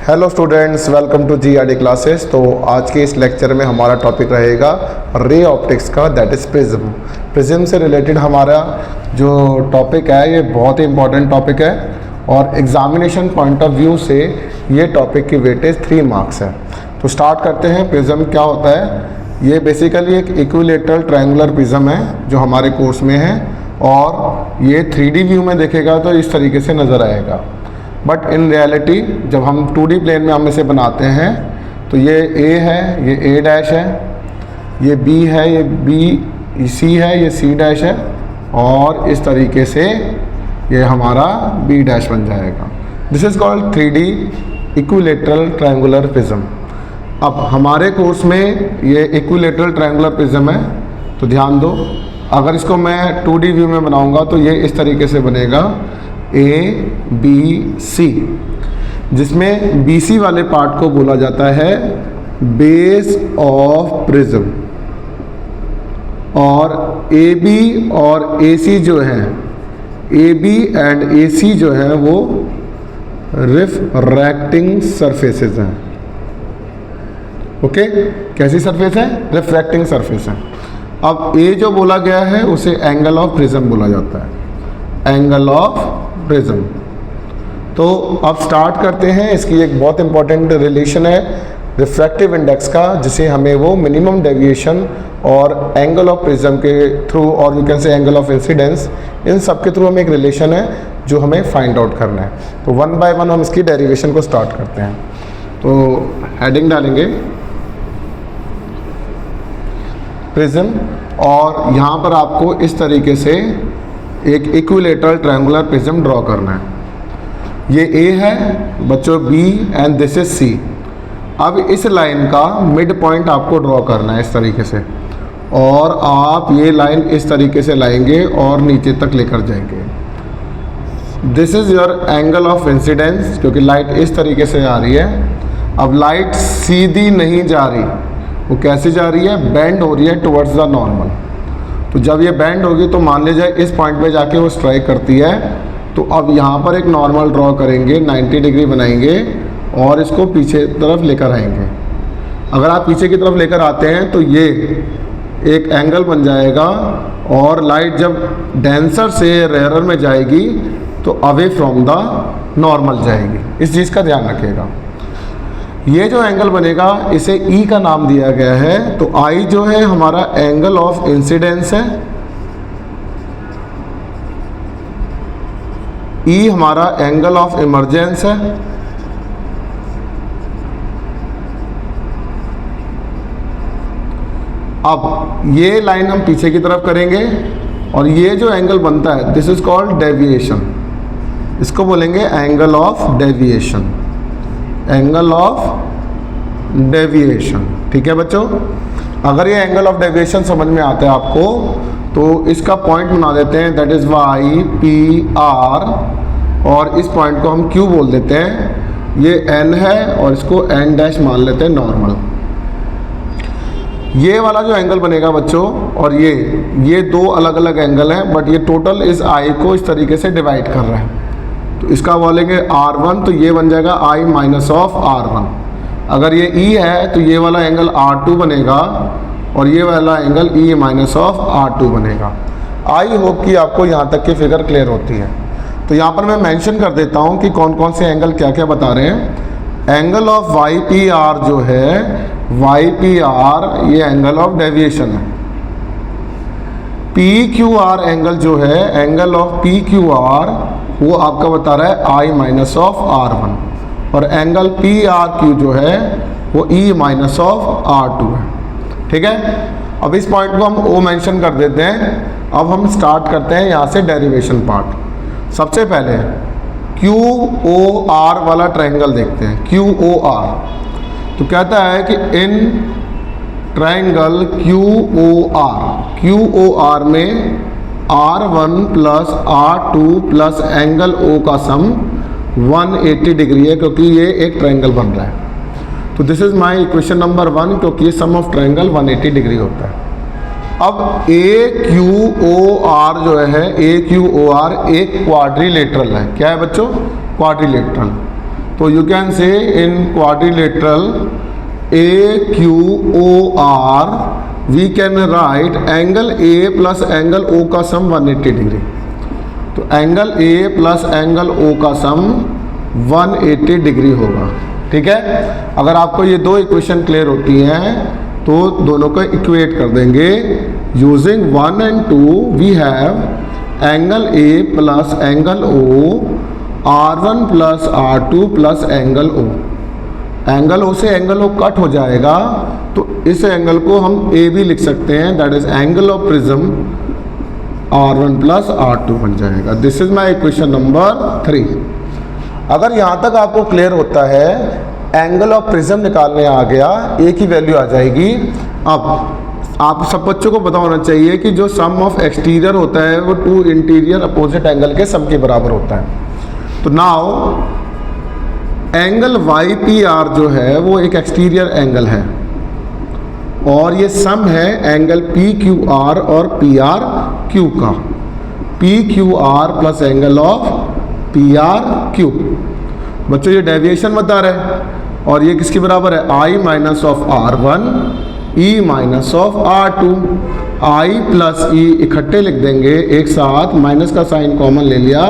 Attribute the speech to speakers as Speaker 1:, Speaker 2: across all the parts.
Speaker 1: Hello students, welcome to GRD classes. तो आज के इस लेक्चर में हमारा टॉपिक रहेगा रे ऑप्टिक्स का, दैट इज़ प्रिज्म। प्रिज्म से रिलेटेड हमारा जो टॉपिक है ये बहुत ही इंपॉर्टेंट टॉपिक है और एग्जामिनेशन पॉइंट ऑफ व्यू से ये टॉपिक की वेटेज 3 मार्क्स है। तो स्टार्ट करते हैं। प्रिज्म क्या होता है? ये बेसिकली एक इक्विलेटरल ट्रायंगुलर प्रिज्म है जो हमारे कोर्स में है और ये 3D व्यू में देखेगा तो इस तरीके से नज़र आएगा, बट इन रियलिटी जब हम 2D प्लेन में हम इसे बनाते हैं तो ये A है, ये A डैश है, ये B है, ये B C है, ये C डैश है और इस तरीके से ये हमारा B डैश बन जाएगा। This is called 3D equilateral triangular prism. अब हमारे कोर्स में ये इक्विलेटरल ट्रायंगुलर प्रिज्म है, तो ध्यान दो, अगर इसको मैं 2D व्यू में बनाऊंगा तो ये इस तरीके से बनेगा ABC, जिसमें BC वाले पार्ट को बोला जाता है बेस ऑफ प्रिज्म और AB और AC जो है, AB एंड AC जो है वो रिफ्रैक्टिंग सरफेसेस हैं। ओके, कैसी सरफेस है? रिफ्रैक्टिंग सरफेस है। अब A जो बोला गया है उसे एंगल ऑफ प्रिज्म बोला जाता है, एंगल ऑफ प्रिज्म। तो अब स्टार्ट करते हैं। इसकी एक बहुत इंपॉर्टेंट रिलेशन है रिफ्रैक्टिव इंडेक्स का, जिसे हमें वो मिनिमम डेविएशन और एंगल ऑफ प्रिज्म के थ्रू और you can say angle of incidence, इन सब के थ्रू हमें एक रिलेशन है जो हमें फाइंड आउट करना है। तो वन बाय वन हम इसकी डेरिवेशन को स्टार्ट करते हैं। तो हेडिंग डालेंगे प्रिज्म और यहाँ पर आपको इस तरीके से एक इक्विलेटरल ट्रायंगुलर प्रिज्म ड्रॉ करना है। ये A है बच्चों, B and this is C। अब इस लाइन का मिड पॉइंट आपको ड्रॉ करना है इस तरीके से, और आप ये लाइन इस तरीके से लाएंगे और नीचे तक लेकर जाएंगे। This is your angle of incidence, क्योंकि लाइट इस तरीके से आ रही है। अब लाइट सीधी नहीं जा रही, वो कैसे जा रही है? बेंड हो रही है टुवर्ड्स द नॉर्मल। तो जब ये बेंड होगी तो मान लीजिए इस पॉइंट पे जाके वो स्ट्राइक करती है, तो अब यहाँ पर एक नॉर्मल ड्रॉ करेंगे, 90 डिग्री बनाएंगे और इसको पीछे तरफ लेकर आएंगे। अगर आप पीछे की तरफ लेकर आते हैं तो ये एक एंगल बन जाएगा और लाइट जब डेंसर से रेयरर में जाएगी तो अवे फ्रॉम द नॉर्मल जाएगी। इस चीज़ का ध्यान रखिएगा। ये जो एंगल बनेगा इसे E का नाम दिया गया है। तो I जो है हमारा एंगल ऑफ इंसिडेंस है, E हमारा एंगल ऑफ इमर्जेंस है, अब ये लाइन हम पीछे की तरफ करेंगे और ये जो एंगल बनता है दिस इज कॉल्ड डेविएशन। इसको बोलेंगे angle of deviation, angle of deviation. ठीक है बच्चों, अगर ये एंगल ऑफ डेविएशन समझ में आता है आपको तो इसका पॉइंट बना देते हैं, दैट इज YPR, और इस पॉइंट को हम Q बोल देते हैं। ये N है और इसको N डैश मान लेते हैं नॉर्मल। ये वाला जो एंगल बनेगा बच्चों, और ये दो अलग अलग एंगल हैं, बट ये टोटल इस I को इस तरीके से डिवाइड कर रहा है। तो इसका बोलेंगे R1, तो ये बन जाएगा I माइनस ऑफ R1। अगर ये E है तो ये वाला एंगल R2 बनेगा और ये वाला angle E minus of R2 बनेगा। आई होप कि आपको यहाँ तक की फिगर क्लियर होती है। तो यहाँ पर मैं मेंशन कर देता हूँ कि कौन कौन से एंगल क्या क्या बता रहे हैं। एंगल ऑफ YPR जो है, YPR ये एंगल ऑफ डेविएशन है। PQR एंगल जो है, एंगल ऑफ PQR वो आपका बता रहा है I माइनस ऑफ R1, और एंगल PRQ जो है वो E माइनस ऑफ R2 है। ठीक है, अब इस पॉइंट को हम O मेंशन कर देते हैं। अब हम स्टार्ट करते हैं यहाँ से डेरिवेशन पार्ट। सबसे पहले QOR वाला ट्रायंगल देखते हैं। QOR तो कहता है कि इन ट्रायंगल QOR में R1 plus R2 plus angle O का सम 180 डिग्री है, क्योंकि ये एक ट्रायंगल बन रहा है। तो this is my equation number 1, क्योंकि ये सम ऑफ ट्रायंगल 180 डिग्री होता है। अब AQOR जो है, AQOR एक क्वाड्रिलेटरल है। क्या है बच्चों? क्वाड्रिलेटरल। तो you can say in quadrilateral AQOR we can write angle A plus angle O का सम 180 डिग्री। तो angle A plus angle O का सम 180 डिग्री होगा। ठीक है, अगर आपको ये दो इक्वेशन क्लियर होती हैं तो दोनों को इक्वेट कर देंगे। Using 1 and 2 we have angle A plus angle O R1 plus R2 plus angle O। Angle O से एंगल O कट हो जाएगा तो इस एंगल को हम A भी लिख सकते हैं, that is angle of prism R1 plus R2 बन जाएगा। This is my equation number 3। अगर यहाँ तक आपको क्लियर होता है, एंगल ऑफ प्रिज्म निकालने आ गया, A की वैल्यू आ जाएगी। अब आप सब बच्चों को पता होना चाहिए कि जो सम ऑफ एक्सटीरियर होता है वो टू इंटीरियर अपोजिट एंगल के सम के बराबर होता है। तो नाउ एंगल YPR जो है वो एक एक्सटीरियर एंगल है और ये सम है एंगल PQR और PRQ का। PQR plus angle of PRQ। बच्चों ये डेविएशन बता रहे हैं और ये किसके बराबर है? I minus of R1 E minus of R2। I plus E इकट्ठे लिख देंगे एक साथ, माइनस का साइन कॉमन ले लिया,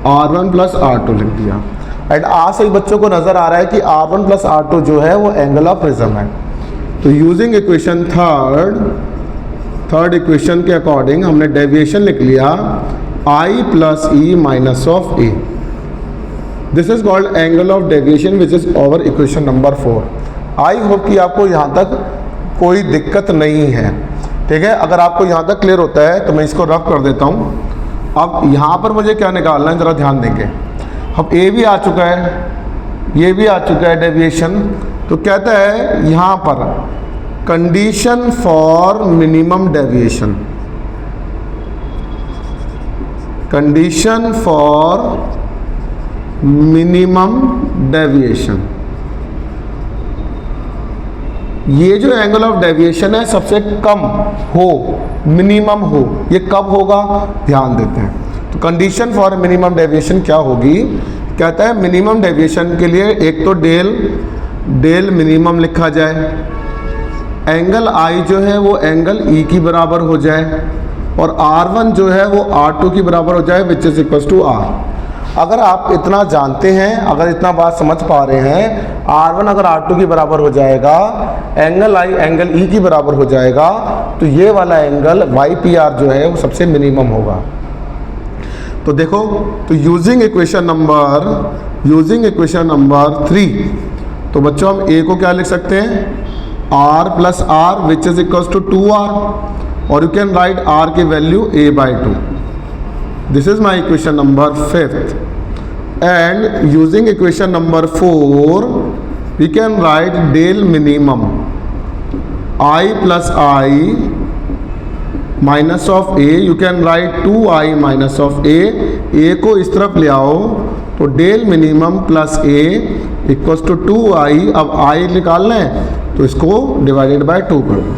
Speaker 1: R1 प्लस R2 लिख दिया। एंड आज से बच्चों को नजर आ रहा है कि R1 प्लस R2 जो है वो एंगल ऑफ प्रिज्म है। तो यूजिंग इक्वेशन थर्ड इक्वेशन के अकॉर्डिंग हमने डेविएशन लिख लिया I plus E minus of A। This is called angle of deviation which is over equation number 4। I hope कि आपको यहाँ तक कोई दिक्कत नहीं है। ठीक है, अगर आपको यहाँ तक क्लियर होता है तो मैं इसको रफ कर देता हूँ। अब यहाँ पर मुझे क्या निकालना है, ज़रा ध्यान देंगे। अब A भी आ चुका है, ये भी आ चुका है डेविएशन। तो कहता है यहाँ पर condition for minimum deviation, condition for minimum deviation. ये जो एंगल ऑफ डेविएशन है सबसे कम हो, मिनिमम हो, ये कब होगा ध्यान देते हैं। तो कंडीशन फॉर मिनिमम डेविएशन क्या होगी? कहता है मिनिमम डेविएशन के लिए एक तो डेल मिनिमम लिखा जाए, एंगल I जो है वो एंगल E की बराबर हो जाए और R1 जो है वो R2 की बराबर हो जाए which is equal to R। अगर आप इतना जानते हैं, अगर इतना बात समझ पा रहे हैं, R1 अगर R2 की बराबर हो जाएगा, एंगल I एंगल E की बराबर हो जाएगा, तो ये वाला एंगल YPR जो है वो सबसे मिनिमम होगा। तो देखो, तो यूजिंग इक्वेशन नंबर 3, तो बच्चों हम A को क्या लिख सकते हैं? R plus R which is equal to 2R और यू कैन राइट R की value A/2। This is my equation number 5th। And using equation number 4 we can write del minimum I plus I minus of A। You can write 2I minus of A को इस तरफ ले आओ तो del minimum plus A equals to 2I। अब I निकालना है तो इसको डिवाइडेड बाय 2 कर दो।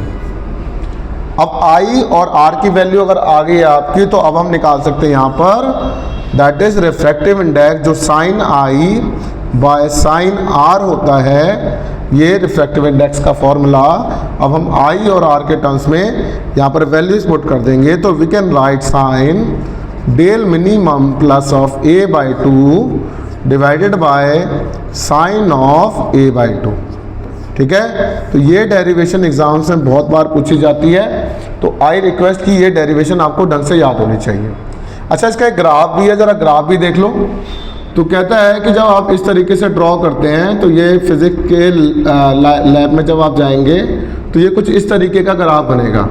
Speaker 1: अब I और R की वैल्यू अगर आ गई आपकी तो अब हम निकाल सकते हैं यहाँ पर दैट इज रिफ्रैक्टिव इंडेक्स, जो sine I by sine R होता है, ये रिफ्रैक्टिव इंडेक्स का फॉर्मूला। अब हम I और R के टर्म्स में यहाँ पर वैल्यूज पुट कर देंगे तो we can write sine del minimum plus of A/2 divided by sine of A/2। ठीक है, तो ये डेरिवेशन एग्जाम्स में बहुत बार पूछी जाती है, तो आई रिक्वेस्ट कि ये डेरिवेशन आपको ढंग से याद होनी चाहिए। अच्छा, इसका एक ग्राफ भी है, ज़रा ग्राफ भी देख लो। तो कहता है कि जब आप इस तरीके से ड्रॉ करते हैं तो ये फिजिक्स के लैब में जब आप जाएंगे तो ये कुछ इस तरीके का ग्राफ बनेगा।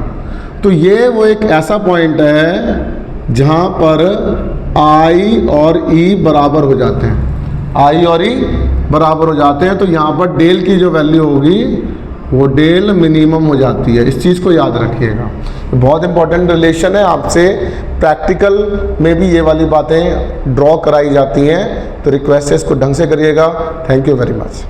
Speaker 1: तो ये वो एक ऐसा पॉइंट है जहाँ पर I और E बराबर हो जाते हैं, I और E बराबर हो जाते हैं। तो यहाँ पर डेल की जो वैल्यू होगी वो डेल मिनिमम हो जाती है। इस चीज़ को याद रखिएगा, बहुत इंपॉर्टेंट रिलेशन है। आपसे प्रैक्टिकल में भी ये वाली बातें ड्रॉ कराई जाती हैं, तो रिक्वेस्ट है इसको ढंग से करिएगा। Thank you very much.